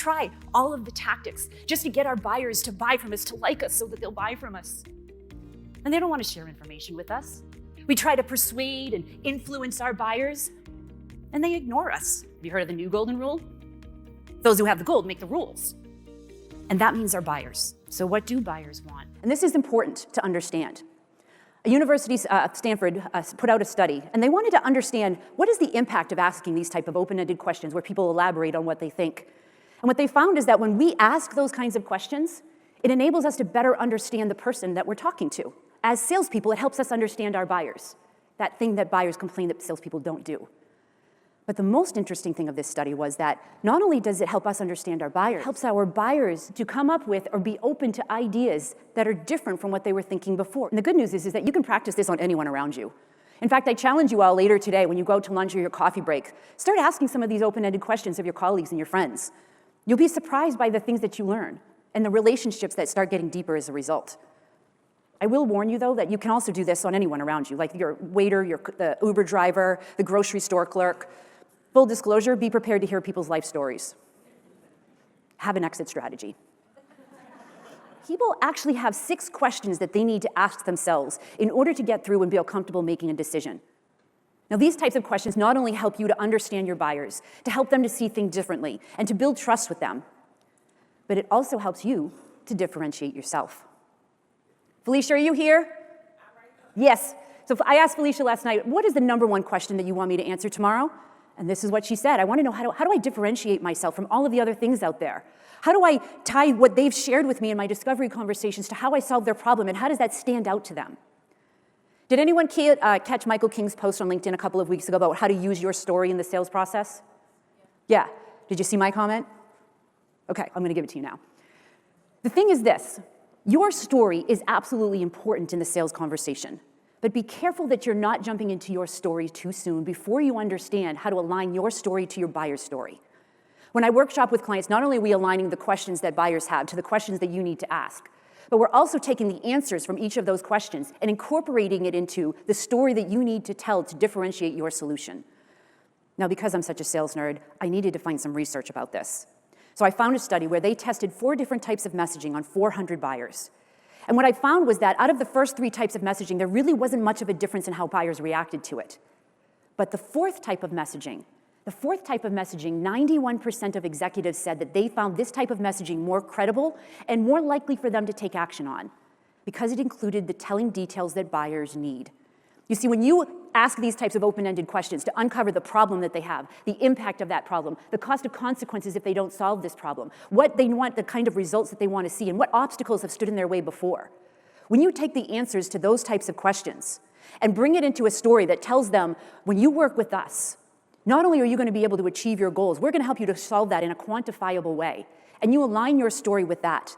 try all of the tactics just to get our buyers to buy from us, to like us so that they'll buy from us. And they don't want to share information with us. We try to persuade and influence our buyers, and they ignore us. Have you heard of the new golden rule? Those who have the gold make the rules. And that means our buyers. So what do buyers want? And this is important to understand. A university, Stanford, put out a study, and they wanted to understand what is the impact of asking these type of open-ended questions where people elaborate on what they think. And what they found is that when we ask those kinds of questions, it enables us to better understand the person that we're talking to. As salespeople, it helps us understand our buyers, that thing that buyers complain that salespeople don't do. But the most interesting thing of this study was that not only does it help us understand our buyers, it helps our buyers to come up with or be open to ideas that are different from what they were thinking before. And the good news is that you can practice this on anyone around you. In fact, I challenge you all later today when you go out to lunch or your coffee break, start asking some of these open-ended questions of your colleagues and your friends. You'll be surprised by the things that you learn and the relationships that start getting deeper as a result. I will warn you, though, that you can also do this on anyone around you, like your waiter, the Uber driver, the grocery store clerk. Full disclosure, be prepared to hear people's life stories. Have an exit strategy. People actually have 6 questions that they need to ask themselves in order to get through and feel comfortable making a decision. Now, these types of questions not only help you to understand your buyers, to help them to see things differently, and to build trust with them, but it also helps you to differentiate yourself. Felicia, are you here? Yes. So I asked Felicia last night, what is the #1 question that you want me to answer tomorrow? And this is what she said. I want to know, how do I differentiate myself from all of the other things out there? How do I tie what they've shared with me in my discovery conversations to how I solve their problem, and how does that stand out to them? Did anyone catch Michael King's post on LinkedIn a couple of weeks ago about how to use your story in the sales process? Yeah. Did you see my comment? Okay, I'm going to give it to you now. The thing is this. Your story is absolutely important in the sales conversation. But be careful that you're not jumping into your story too soon before you understand how to align your story to your buyer's story. When I workshop with clients, not only are we aligning the questions that buyers have to the questions that you need to ask, but we're also taking the answers from each of those questions and incorporating it into the story that you need to tell to differentiate your solution. Now, because I'm such a sales nerd, I needed to find some research about this. So I found a study where they tested 4 different types of messaging on 400 buyers. And what I found was that out of the first 3 types of messaging, there really wasn't much of a difference in how buyers reacted to it. But the fourth type of messaging, 91% of executives said that they found this type of messaging more credible and more likely for them to take action on because it included the telling details that buyers need. You see, when you ask these types of open-ended questions to uncover the problem that they have, the impact of that problem, the cost of consequences if they don't solve this problem, what they want, the kind of results that they want to see, and what obstacles have stood in their way before. When you take the answers to those types of questions and bring it into a story that tells them, when you work with us, not only are you going to be able to achieve your goals, we're going to help you to solve that in a quantifiable way, and you align your story with that,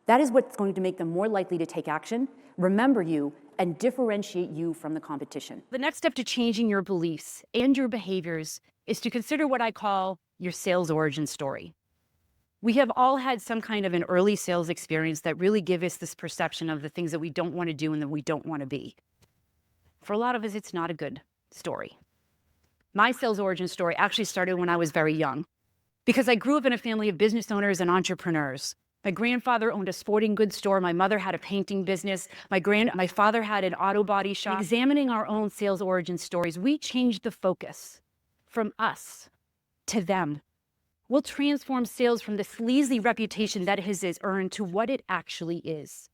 that is what's going to make them more likely to take action, remember you, and differentiate you from the competition. The next step to changing your beliefs and your behaviors is to consider what I call your sales origin story. We have all had some kind of an early sales experience that really give us this perception of the things that we don't want to do and that we don't want to be. For a lot of us, it's not a good story. My sales origin story actually started when I was very young because I grew up in a family of business owners and entrepreneurs. My grandfather owned a sporting goods store. My mother had a painting business. My father had an auto body shop. Examining our own sales origin stories, we changed the focus from us to them. We'll transform sales from the sleazy reputation that it has earned to what it actually is.